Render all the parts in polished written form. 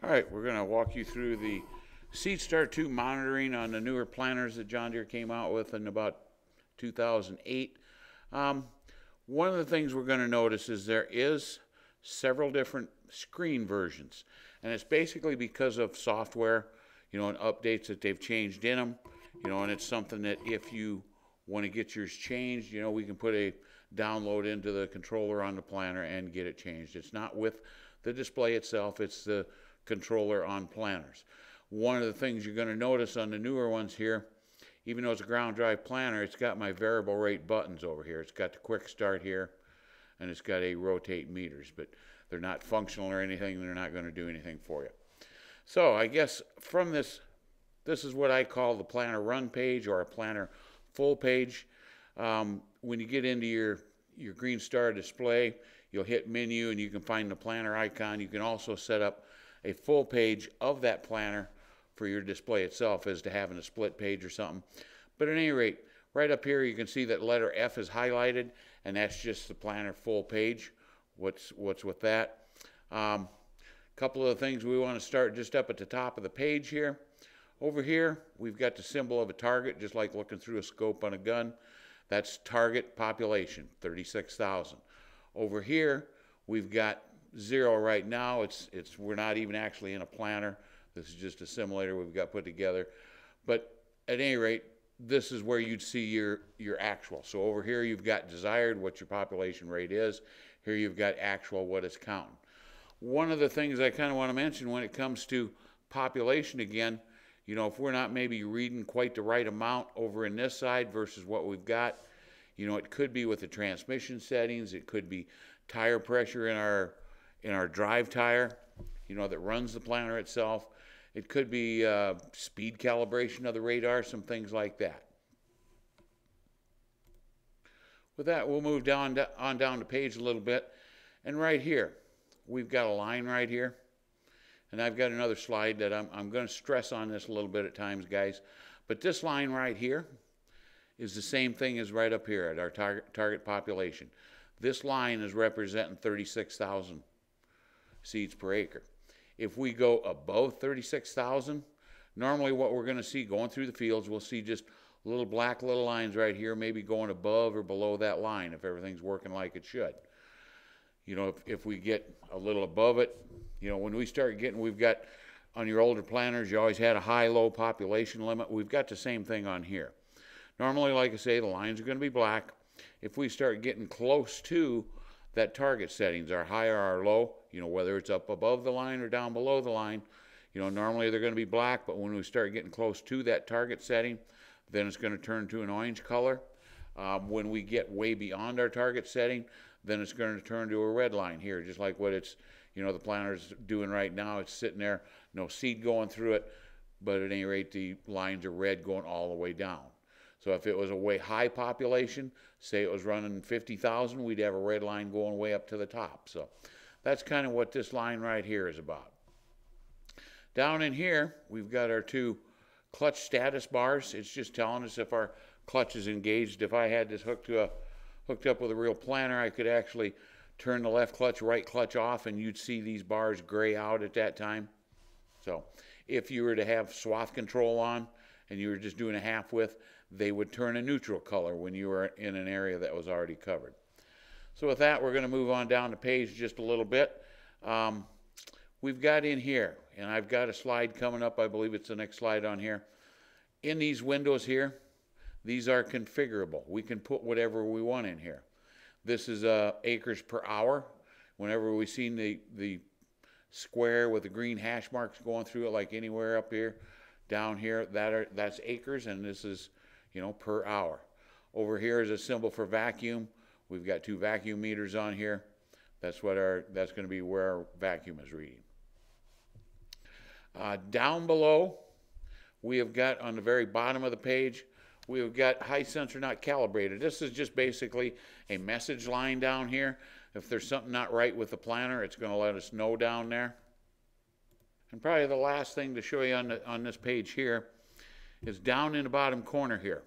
All right, we're going to walk you through the SeedStar 2 monitoring on the newer planters that John Deere came out with in about 2008. One of the things we're going to notice is there is several different screen versions, and it's basically because of software, and updates that they've changed in them, and it's something that if you want to get yours changed, we can put a download into the controller on the planter and get it changed. It's not with the display itself, it's the controller on planters. One of the things you're going to notice on the newer ones here, even though it's a ground drive planter, it's got my variable rate buttons over here. It's got the quick start here, and it's got a rotate meters, but they're not functional or anything. They're not going to do anything for you. So I guess from this is what I call the planter run page or a planter full page. When you get into your green star display, you'll hit menu and you can find the planter icon. You can also set up a full page of that planter for your display itself as to having a split page or something. But at any rate, right up here you can see that letter F is highlighted, and that's just the planter full page. What's with that? Couple of things we want to start just up at the top of the page here. Over here we've got the symbol of a target, just like looking through a scope on a gun. That's target population, 36,000. Over here we've got 0 right now. We're not even actually in a planter. This is just a simulator we've got put together. But at any rate, this is where you'd see your actual. So over here you've got desired, what your population rate is. Here you've got actual, what it's counting. One of the things I kind of want to mention when it comes to population again, if we're not maybe reading quite the right amount over in this side versus what we've got, it could be with the transmission settings. It could be tire pressure in our drive tire, that runs the planter itself. It could be speed calibration of the radar, some things like that. With that, we'll move on down the page a little bit. And right here, we've got a line right here. And I've got another slide that I'm going to stress on this a little bit at times, guys. But this line right here is the same thing as right up here at our target population. This line is representing 36,000 seeds per acre. If we go above 36,000, normally what we're going to see going through the fields, we'll see just little black little lines right here, maybe going above or below that line if everything's working like it should. If we get a little above it, when we start getting, we've got on your older planters, you always had a high-low population limit. We've got the same thing on here. Normally, like I say, the lines are going to be black. If we start getting close to that target settings, our high or our low, whether it's up above the line or down below the line, normally they're going to be black, but when we start getting close to that target setting, then it's going to turn to an orange color. When we get way beyond our target setting, then it's going to turn to a red line here, just like what it's, the planter's doing right now. It's sitting there, no seed going through it, but at any rate, the lines are red going all the way down. So if it was a way high population, say it was running 50,000, we'd have a red line going way up to the top. So that's kind of what this line right here is about. Down in here, we've got our two clutch status bars. It's just telling us if our clutch is engaged. If I had this hooked up with a real planter, I could actually turn the left clutch, right clutch off, and you'd see these bars gray out at that time. So if you were to have swath control on and you were just doing a half width, they would turn a neutral color when you were in an area that was already covered. So with that, we're going to move on down the page just a little bit. We've got in here, and I've got a slide coming up. I believe it's the next slide on here. In these windows here, these are configurable. We can put whatever we want in here. This is acres per hour. Whenever we've seen the square with the green hash marks going through it, like anywhere up here, down here, that's acres, and this is per hour. Over here is a symbol for vacuum. We've got 2 vacuum meters on here. That's going to be where our vacuum is reading. Down below, we have got on the very bottom of the page, we have got high sensor not calibrated. This is just basically a message line down here. If there's something not right with the planter, it's going to let us know down there. And probably the last thing to show you on this page here is down in the bottom corner here.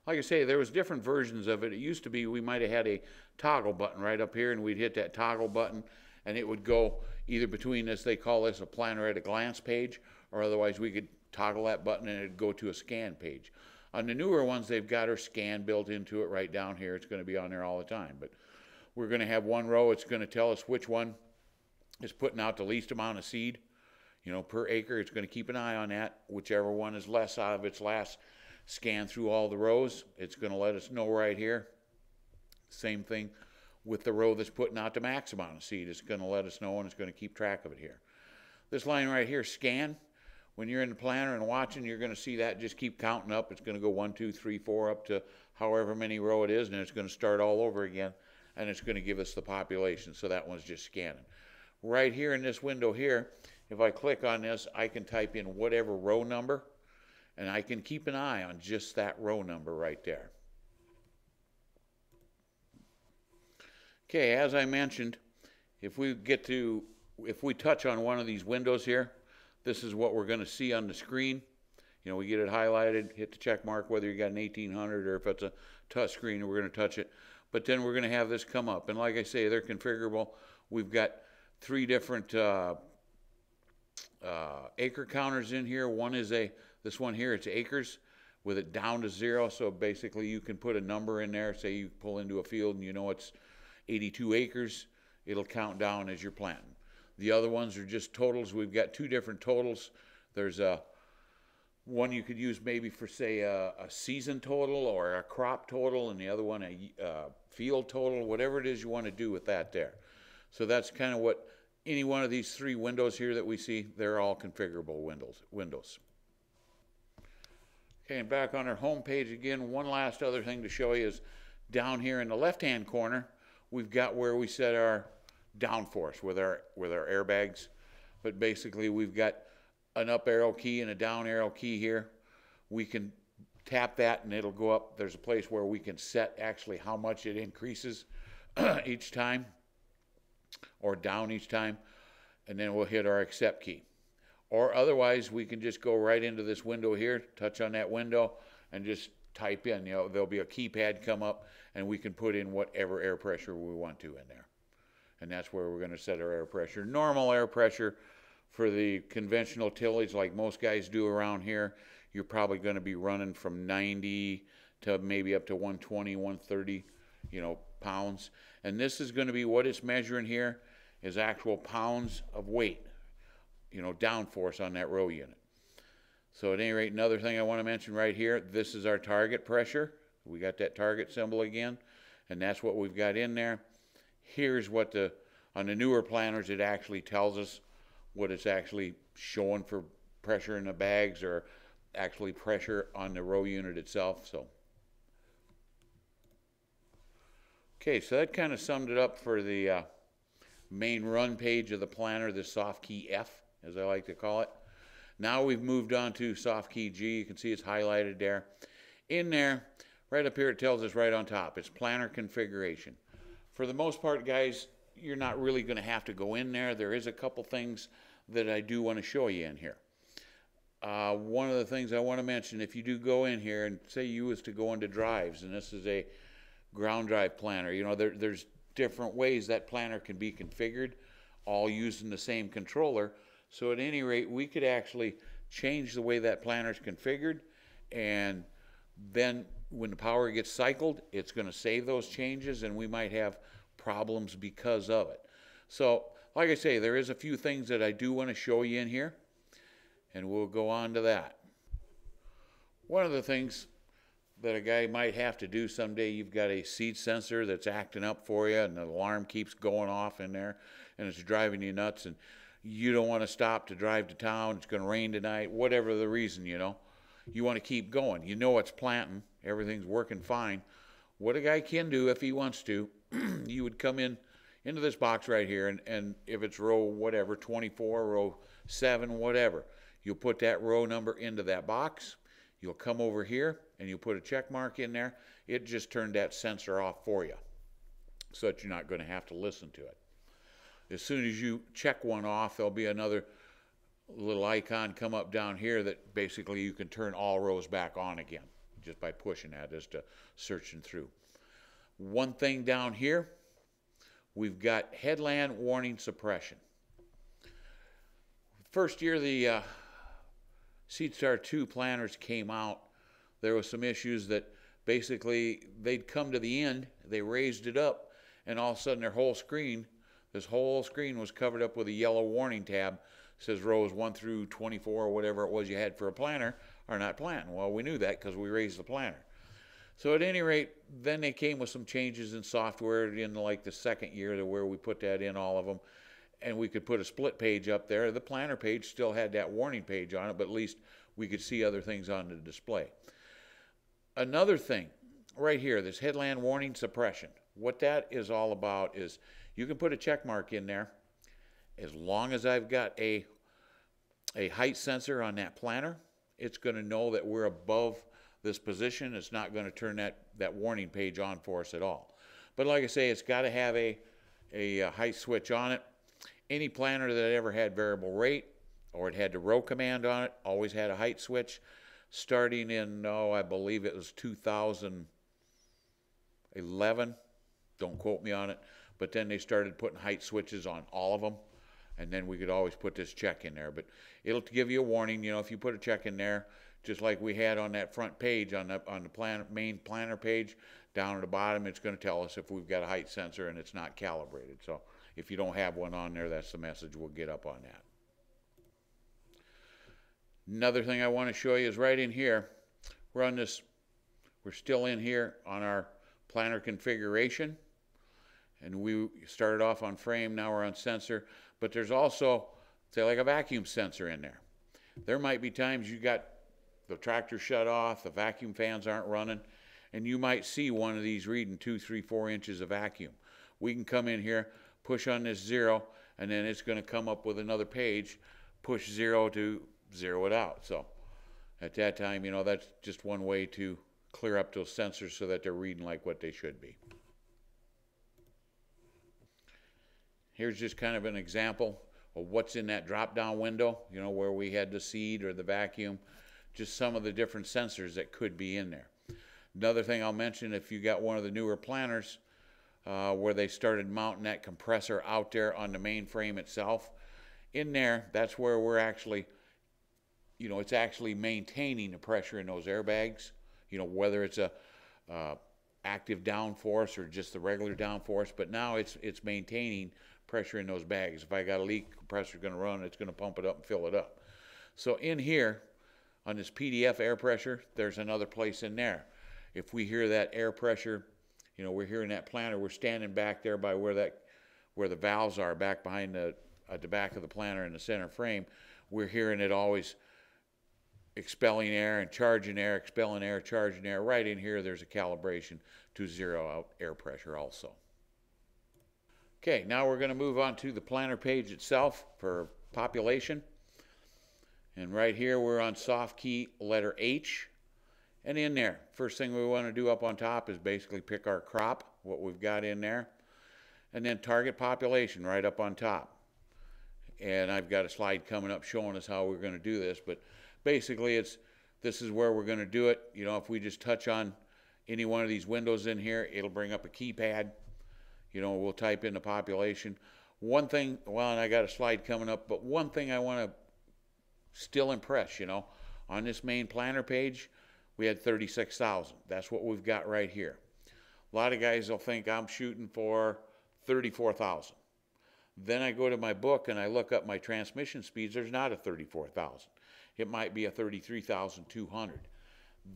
Like I say, there was different versions of it. It used to be we might have had a toggle button right up here, and we'd hit that toggle button, and it would go either between this, they call this a planner at a glance page, or otherwise we could toggle that button and it'd go to a scan page. On the newer ones, they've got our scan built into it right down here. It's going to be on there all the time. But we're going to have one row. It's going to tell us which one is putting out the least amount of seed, you know, per acre. It's going to keep an eye on that. Whichever one is less out of its last scan through all the rows, it's going to let us know right here. Same thing with the row that's putting out the max amount of seed. It's going to let us know, and it's going to keep track of it here. This line right here, scan. When you're in the planner and watching, you're going to see that just keep counting up. It's going to go 1, 2, 3, 4 up to however many row it is, and it's going to start all over again, and it's going to give us the population. So that one's just scanning. Right here in this window here, if I click on this, I can type in whatever row number, and I can keep an eye on just that row number right there. Okay, as I mentioned, if we touch on one of these windows here, this is what we're going to see on the screen. You know, we get it highlighted, hit the check mark, whether you got an 1800 or if it's a touch screen, we're going to touch it. But then we're going to have this come up. And like I say, they're configurable. We've got 3 different acre counters in here. One is this one here, it's acres with it down to 0. So basically you can put a number in there. Say you pull into a field and you know it's 82 acres. It'll count down as you're planting. The other ones are just totals. We've got 2 different totals. There's one you could use maybe for, say, a season total or a crop total, and the other one a field total, whatever it is you want to do with that there. So that's kind of what any one of these 3 windows here that we see, they're all configurable windows. Okay, and back on our home page again, one last other thing to show you is down here in the left-hand corner, we've got where we set our downforce with our airbags. But basically we've got an up arrow key and a down arrow key here. We can tap that and it'll go up. There's a place where we can set actually how much it increases each time or down each time, and then we'll hit our accept key. Or otherwise we can just go right into this window here, touch on that window and just type in, you know, there'll be a keypad come up and we can put in whatever air pressure we want to in there. And that's where we're going to set our air pressure. Normal air pressure for the conventional tillage, like most guys do around here, you're probably going to be running from 90 to maybe up to 120, 130, you know, pounds. And this is going to be what it's measuring here is actual pounds of weight, you know, downforce on that row unit. So at any rate, another thing I want to mention right here, this is our target pressure. We got that target symbol again, and that's what we've got in there. Here's what on the newer planners, it actually tells us what it's actually showing for pressure in the bags or actually pressure on the row unit itself. So, okay, so that kind of summed it up for the main run page of the planner, the soft key F, as I like to call it. Now we've moved on to soft key G. You can see it's highlighted there. In there, right up here, it tells us right on top, it's planner configuration. For the most part, guys, you're not really going to have to go in there. There is a couple things that I do want to show you in here. One of the things I want to mention, if you do go in here and say you was to go into drives, and this is a ground drive planner, you know, there's different ways that planner can be configured, all using the same controller. So at any rate, we could actually change the way that planner is configured, and then when the power gets cycled, it's going to save those changes, and we might have problems because of it. So, like I say, there is a few things that I do want to show you in here, and we'll go on to that. One of the things that a guy might have to do someday, you've got a seed sensor that's acting up for you, and the alarm keeps going off in there, and it's driving you nuts, and you don't want to stop to drive to town, it's going to rain tonight, whatever the reason, you know. You want to keep going. You know it's planting. Everything's working fine. What a guy can do if he wants to, you would come into this box right here, and if it's row whatever, 24, row 7, whatever, you'll put that row number into that box. You'll come over here, and you'll put a check mark in there. It just turned that sensor off for you so that you're not going to have to listen to it. As soon as you check one off, there'll be another little icon come up down here that basically you can turn all rows back on again just by pushing that, just to searching through. One thing down here, we've got Headland warning suppression. First year the Seedstar 2 planters came out, there was some issues that basically they'd come to the end, they raised it up, and all of a sudden their whole screen, this whole screen was covered up with a yellow warning tab. Says rows 1 through 24 or whatever it was you had for a planter are not planting. Well, we knew that because we raised the planter. So at any rate, then they came with some changes in software in like the second year to where we put that in all of them, and we could put a split page up there. The planter page still had that warning page on it, but at least we could see other things on the display. Another thing right here, this Headland warning suppression, what that is all about is you can put a check mark in there. As long as I've got a height sensor on that planter, it's going to know that we're above this position. It's not going to turn that warning page on for us at all. But like I say, it's got to have a height switch on it. Any planter that ever had variable rate or it had the row command on it always had a height switch. Starting in, I believe it was 2011. Don't quote me on it. But then they started putting height switches on all of them. And then we could always put this check in there. But it'll give you a warning, you know, if you put a check in there, just like we had on that front page, on the main planter page, down at the bottom, it's going to tell us if we've got a height sensor and it's not calibrated. So if you don't have one on there, that's the message we'll get up on that. Another thing I want to show you is right in here. We're still in here on our planter configuration. And we started off on frame, now we're on sensor. But there's also, say, like a vacuum sensor in there. There might be times you got the tractor shut off, the vacuum fans aren't running, and you might see one of these reading 2, 3, 4 inches of vacuum. We can come in here, push on this 0, and then it's going to come up with another page, push 0 to 0 it out. So at that time, you know, that's just one way to clear up those sensors so that they're reading like what they should be. Here's just kind of an example of what's in that drop-down window, you know, where we had the seed or the vacuum, just some of the different sensors that could be in there. Another thing I'll mention, if you got one of the newer planters where they started mounting that compressor out there on the main frame itself, in there, that's where we're actually, you know, it's actually maintaining the pressure in those airbags, you know, whether it's a active downforce or just the regular downforce, but now it's maintaining pressure in those bags. If I got a leak, the compressor's going to run, it's going to pump it up and fill it up. So in here, on this PDF air pressure, there's another place in there. If we hear that air pressure, you know, we're hearing that planter, we're standing back there by where the valves are, back behind at the back of the planter in the center frame, we're hearing it always expelling air and charging air, expelling air, charging air. Right in here, there's a calibration to zero out air pressure also. Okay, now we're going to move on to the planter page itself for population. And right here, we're on soft key letter H. And in there, first thing we want to do up on top is basically pick our crop, what we've got in there. And then target population right up on top. And I've got a slide coming up showing us how we're going to do this. But basically, this is where we're going to do it. You know, if we just touch on any one of these windows in here, it'll bring up a keypad. You know, we'll type in the population. One thing, well, and I got a slide coming up, but one thing I want to still impress, you know, on this main planter page, we had 36,000. That's what we've got right here. A lot of guys will think I'm shooting for 34,000. Then I go to my book and I look up my transmission speeds. There's not a 34,000. It might be a 33,200.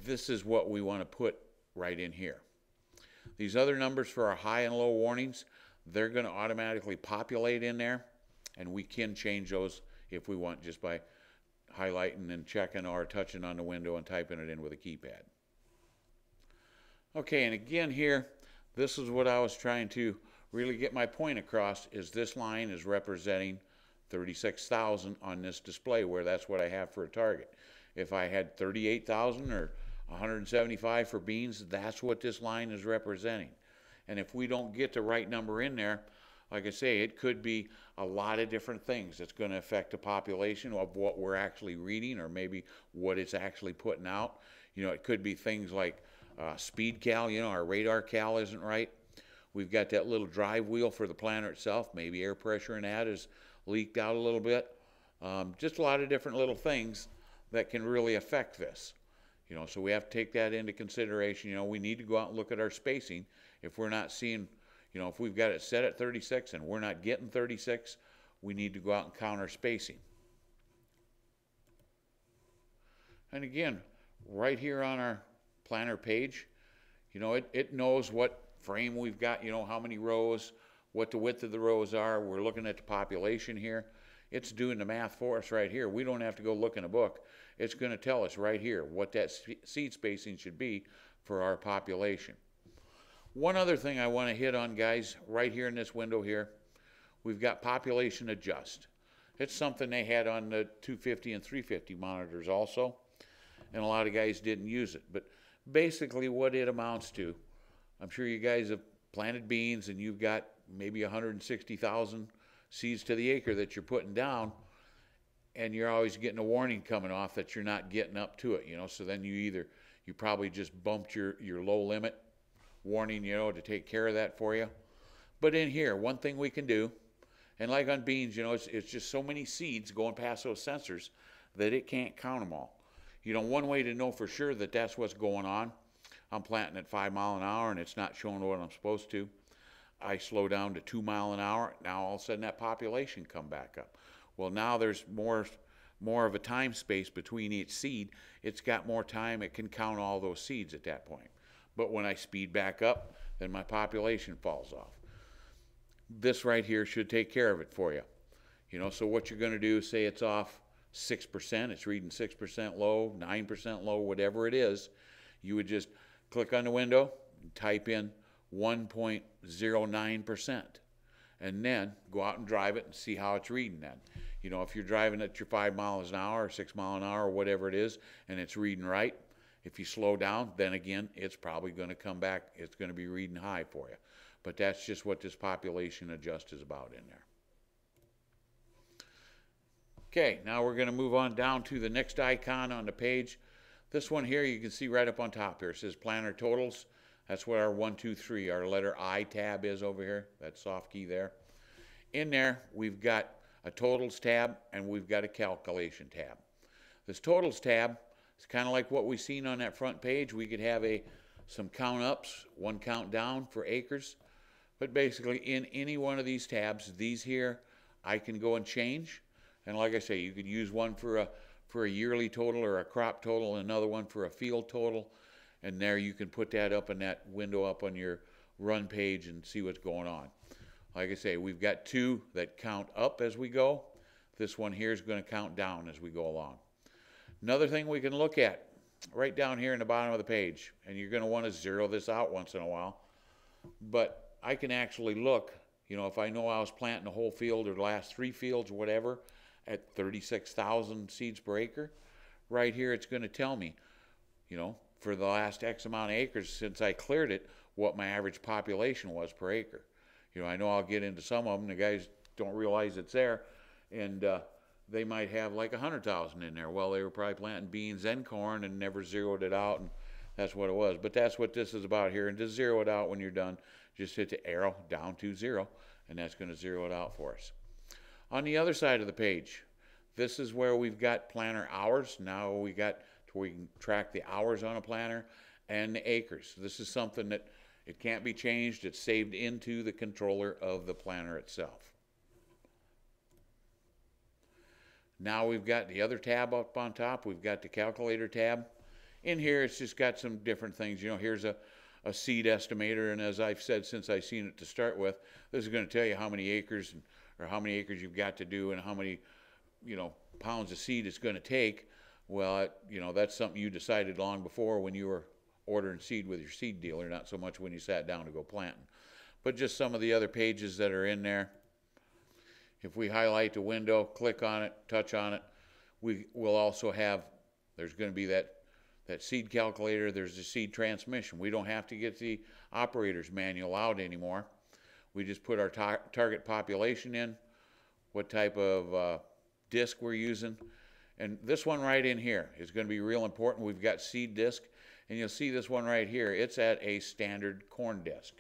This is what we want to put right in here. These other numbers for our high and low warnings, they're going to automatically populate in there, and we can change those if we want just by highlighting and checking or touching on the window and typing it in with a keypad. Okay, and again here, this is what I was trying to really get my point across, is this line is representing 36,000 on this display, where that's what I have for a target. If I had 38,000 or 175 for beans, that's what this line is representing. And if we don't get the right number in there, like I say, it could be a lot of different things that's going to affect the population of what we're actually reading, or maybe what it's actually putting out. You know, it could be things like speed cal, you know, our radar cal isn't right. We've got that little drive wheel for the planter itself. Maybe air pressure in that is leaked out a little bit. Just a lot of different little things that can really affect this. You know, so we have to take that into consideration. You know, we need to go out and look at our spacing. If we're not seeing, you know, if we've got it set at 36 and we're not getting 36, we need to go out and count our spacing. And again, right here on our planner page, you know, it knows what frame we've got, you know, how many rows, what the width of the rows are. We're looking at the population here. It's doing the math for us right here. We don't have to go look in a book. It's going to tell us right here what that seed spacing should be for our population. One other thing I want to hit on, guys, right here in this window here, we've got population adjust. It's something they had on the 250 and 350 monitors also, and a lot of guys didn't use it. But basically what it amounts to, I'm sure you guys have planted beans and you've got maybe 160,000 seeds to the acre that you're putting down, and you're always getting a warning coming off that you're not getting up to it, you know. So then you probably just bumped your low limit warning, you know, to take care of that for you. But in here, one thing we can do, and like on beans, you know, it's just so many seeds going past those sensors that it can't count them all. You know, one way to know for sure that that's what's going on, I'm planting at 5 miles an hour and it's not showing what I'm supposed to. I slow down to 2 miles an hour. Now all of a sudden that population come back up. Well, now there's more of a time space between each seed. It's got more time. It can count all those seeds at that point. But when I speed back up, then my population falls off. This right here should take care of it for you. You know, so what you're going to do, say it's off 6%, it's reading 6% low, 9% low, whatever it is, you would just click on the window and type in 1.09%, and then go out and drive it and see how it's reading then. You know, if you're driving at your 5 miles an hour or 6 miles an hour or whatever it is, and it's reading right, if you slow down, then again, it's probably going to come back, it's going to be reading high for you. But that's just what this population adjust is about in there. Okay, now we're going to move on down to the next icon on the page. This one here, you can see right up on top here, it says planner totals. That's what our 1, 2, 3, our letter I tab is over here, that soft key there. In there, we've got a totals tab and we've got a calculation tab. This totals tab is kind of like what we've seen on that front page. We could have some count ups, one count down for acres. But basically in any one of these tabs, these here, I can go and change. And like I say, you could use one for a yearly total or a crop total, another one for a field total. And there you can put that up in that window up on your run page and see what's going on. Like I say, we've got two that count up as we go. This one here is going to count down as we go along. Another thing we can look at right down here in the bottom of the page, and you're going to want to zero this out once in a while, but I can actually look, you know, if I know I was planting a whole field or the last 3 fields or whatever at 36,000 seeds per acre, right here it's going to tell me, you know, for the last X amount of acres since I cleared it, what my average population was per acre. You know, I know I'll get into some of them, the guys don't realize it's there, and they might have like 100,000 in there. Well, they were probably planting beans and corn and never zeroed it out, and that's what it was. But that's what this is about here, and to zero it out when you're done, just hit the arrow down to 0, and that's going to zero it out for us. On the other side of the page, this is where we've got planner hours. Now we got to where we can track the hours on a planner and the acres. This is something that it can't be changed. It's saved into the controller of the planner itself. Now we've got the other tab up on top. We've got the calculator tab. In here, it's just got some different things. You know, here's a seed estimator, and as I've said since I've seen it to start with, this is going to tell you how many acres or how many acres you've got to do and how many, you know, pounds of seed it's going to take. Well, you know, that's something you decided long before when you were ordering seed with your seed dealer, not so much when you sat down to go planting. But just some of the other pages that are in there. If we highlight the window, click on it, touch on it, we'll also have, there's going to be that seed calculator, there's the seed transmission. We don't have to get the operator's manual out anymore. We just put our target population in, what type of disc we're using. And this one right in here is going to be real important. We've got seed disc, and you'll see this one right here. It's at a standard corn disc.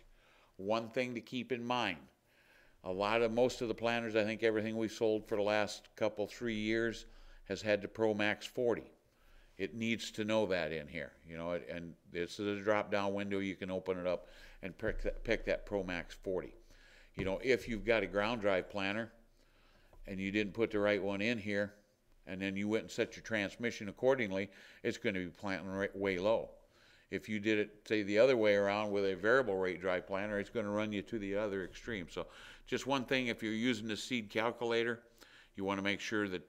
one thing to keep in mind. Most of the planners, I think everything we've sold for the last couple, 3 years has had the Pro Max 40. It needs to know that in here, you know, and this is a drop-down window. You can open it up and pick that Pro Max 40. You know, if you've got a ground drive planner and you didn't put the right one in here, and then you went and set your transmission accordingly, it's going to be planting way low. If you did it, say, the other way around with a variable rate drive planner, it's going to run you to the other extreme. So just one thing, if you're using the seed calculator, you want to make sure that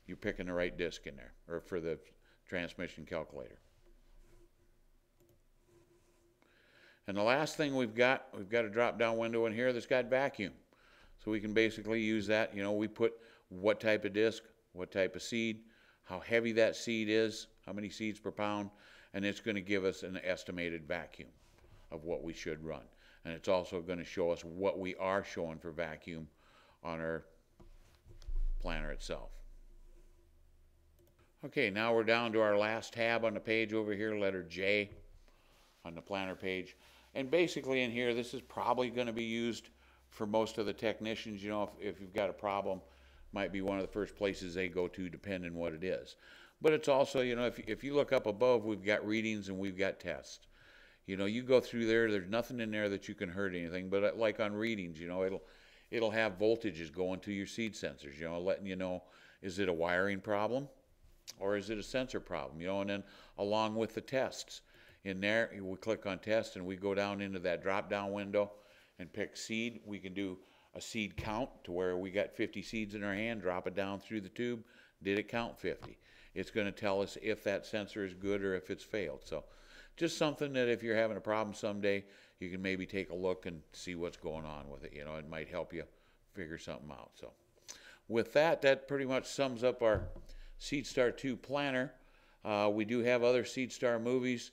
you're picking the right disc in there, or for the transmission calculator. And the last thing we've got a drop-down window in here that's got vacuum. So we can basically use that. You know, we put what type of disc, what type of seed, how heavy that seed is, how many seeds per pound, and it's going to give us an estimated vacuum of what we should run. And it's also going to show us what we are showing for vacuum on our planner itself. Okay, now we're down to our last tab on the page over here, letter J on the planner page. And basically in here, this is probably going to be used for most of the technicians. You know, if you've got a problem, might be one of the first places they go to, depending what it is. But it's also, you know, if you look up above, we've got readings and we've got tests. You know, you go through there's nothing in there that you can hurt anything. But like on readings, you know, it'll have voltages going to your seed sensors, you know, letting you know, is it a wiring problem or is it a sensor problem, you know. And then along with the tests in there, we click on test and we go down into that drop down window and pick seed. We can do a seed count to where we got 50 seeds in our hand, drop it down through the tube, did it count 50? It's going to tell us if that sensor is good or if it's failed. So just something that if you're having a problem someday, you can maybe take a look and see what's going on with it. You know, it might help you figure something out. So with that, that pretty much sums up our SeedStar 2 planner. We do have other SeedStar movies,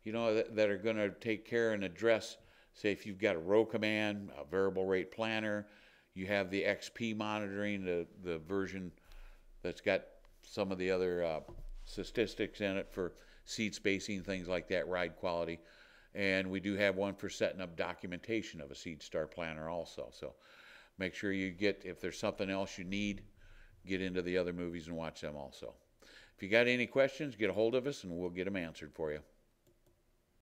you know, that are going to take care and address, say, if you've got a row command, a variable rate planner, you have the XP monitoring, the version that's got some of the other statistics in it for seed spacing, things like that, ride quality. And we do have one for setting up documentation of a SeedStar planner also. So make sure you get, if there's something else you need, get into the other movies and watch them also. If you got any questions, get a hold of us and we'll get them answered for you.